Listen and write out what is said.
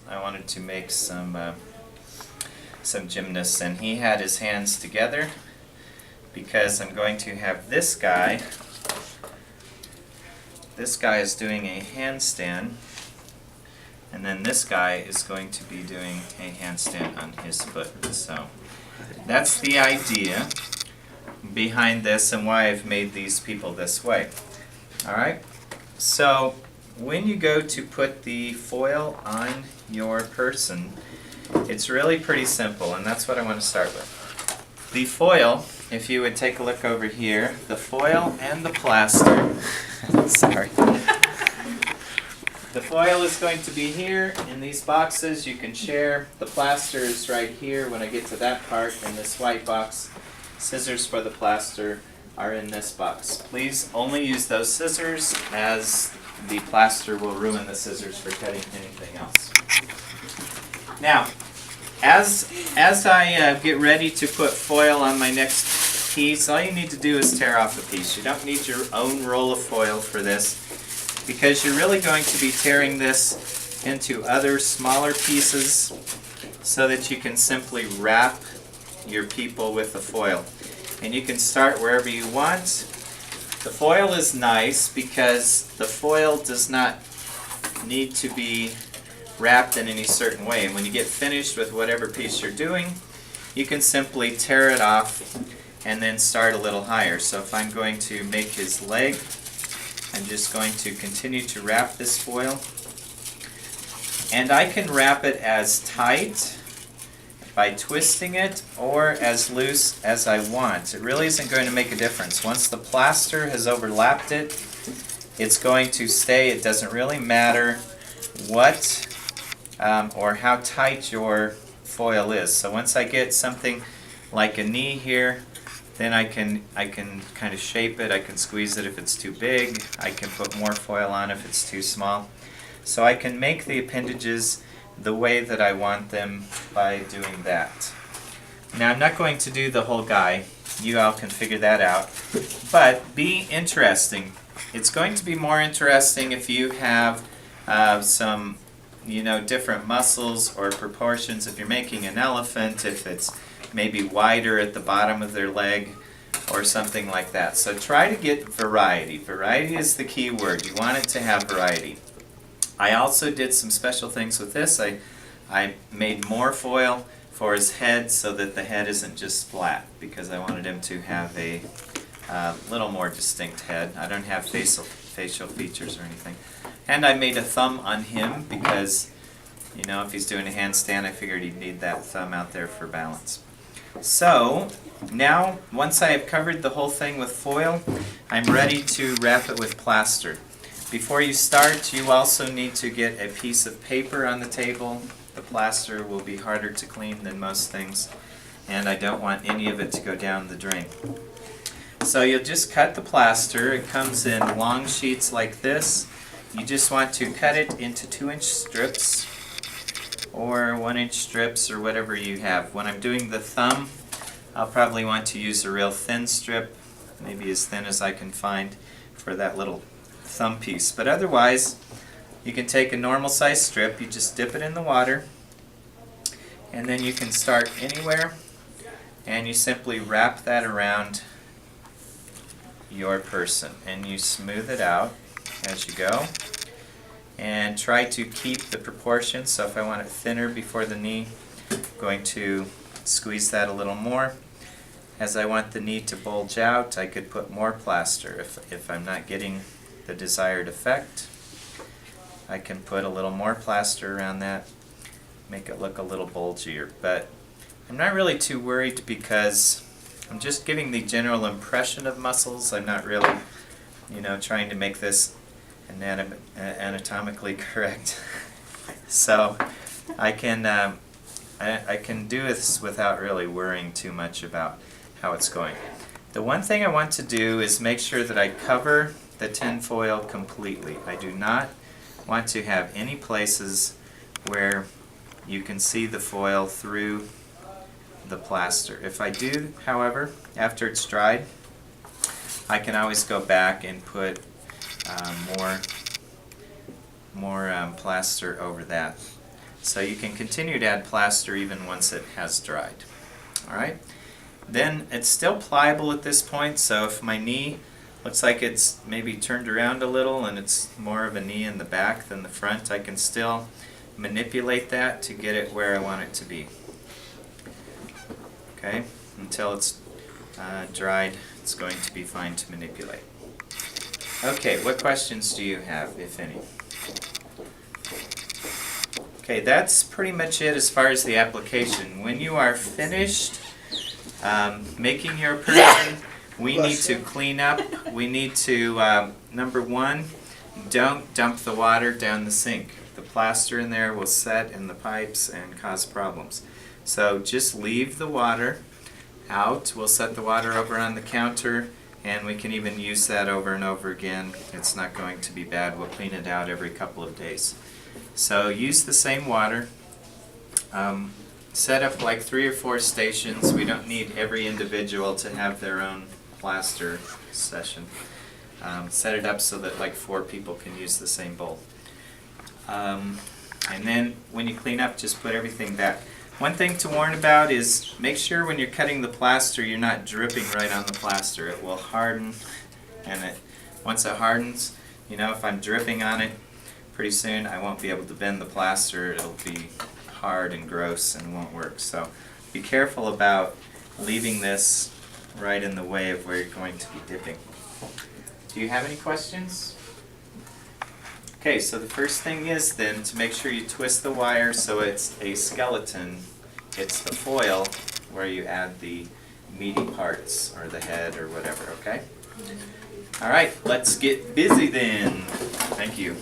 I wanted to make some gymnasts, and he had his hands together because I'm going to have this guy. This guy is doing a handstand, and then this guy is going to be doing a handstand on his foot. So that's the idea behind this and why I've made these people this way. Alright, so when you go to put the foil on your person, it's really pretty simple, and that's what I want to start with. The foil, if you would take a look over here, the foil and the plaster, sorry. The foil is going to be here in these boxes. You can share. The plaster is right here when I get to that part in this white box. Scissors for the plaster are in this box. Please only use those scissors, as the plaster will ruin the scissors for cutting anything else. Now, as I get ready to put foil on my next piece, all you need to do is tear off a piece. You don't need your own roll of foil for this, because you're really going to be tearing this into other smaller pieces so that you can simply wrap your people with the foil. And you can start wherever you want. The foil is nice because the foil does not need to be wrapped in any certain way. And when you get finished with whatever piece you're doing, you can simply tear it off and then start a little higher. So if I'm going to make his leg, I'm just going to continue to wrap this foil. And I can wrap it as tight by twisting it or as loose as I want. It really isn't going to make a difference. Once the plaster has overlapped it, it's going to stay. It doesn't really matter what or how tight your foil is. So once I get something like a knee here, then I can kind of shape it. I can squeeze it if it's too big. I can put more foil on if it's too small. So I can make the appendages the way that I want them by doing that. Now I'm not going to do the whole guy. You all can figure that out. But be interesting. It's going to be more interesting if you have some different muscles or proportions. If you're making an elephant, if it's maybe wider at the bottom of their leg or something like that. So try to get variety. Variety is the key word. You want it to have variety. I also did some special things with this. I made more foil for his head so that the head isn't just flat, because I wanted him to have a little more distinct head. I don't have facial features or anything. And I made a thumb on him because, if he's doing a handstand, I figured he'd need that thumb out there for balance. So now, once I have covered the whole thing with foil, I'm ready to wrap it with plaster. Before you start, you also need to get a piece of paper on the table. The plaster will be harder to clean than most things, and I don't want any of it to go down the drain. So you'll just cut the plaster. It comes in long sheets like this. You just want to cut it into 2-inch strips or 1-inch strips or whatever you have. When I'm doing the thumb, I'll probably want to use a real thin strip, maybe as thin as I can find for that little thumb piece. But otherwise, you can take a normal size strip, you just dip it in the water, and then you can start anywhere, and you simply wrap that around your person, and you smooth it out as you go, and try to keep the proportions. So if I want it thinner before the knee, I'm going to squeeze that a little more. As I want the knee to bulge out, I could put more plaster. If I'm not getting the desired effect, I can put a little more plaster around that, make it look a little bulgier. But I'm not really too worried because I'm just giving the general impression of muscles. I'm not really, trying to make this anatomically correct. So I can do this without really worrying too much about how it's going. The one thing I want to do is make sure that I cover the tin foil completely. I do not want to have any places where you can see the foil through the plaster. If I do, however, after it's dried, I can always go back and put more plaster over that. So you can continue to add plaster even once it has dried. Alright? Then it's still pliable at this point, so if my knee looks like it's maybe turned around a little and it's more of a knee in the back than the front, I can still manipulate that to get it where I want it to be. Okay? Until it's dried, it's going to be fine to manipulate. Okay, what questions do you have, if any? Okay, that's pretty much it as far as the application. When you are finished making your person, we need to clean up. We need to, number one, don't dump the water down the sink. The plaster in there will set in the pipes and cause problems. So just leave the water out. We'll set the water over on the counter, and we can even use that over and over again. It's not going to be bad. We'll clean it out every couple of days. So use the same water. Set up like 3 or 4 stations. We don't need every individual to have their own plaster session. Set it up so that like 4 people can use the same bowl. And then when you clean up, just put everything back. One thing to warn about is make sure when you're cutting the plaster you're not dripping right on the plaster. It will harden, and once it hardens, you know, if I'm dripping on it, pretty soon I won't be able to bend the plaster. It'll be hard and gross and won't work. So be careful about leaving this right in the way of where you're going to be dipping. Do you have any questions? Okay, so the first thing is then to make sure you twist the wire so it's a skeleton. It's the foil where you add the meaty parts or the head or whatever, okay? All right, let's get busy then. Thank you.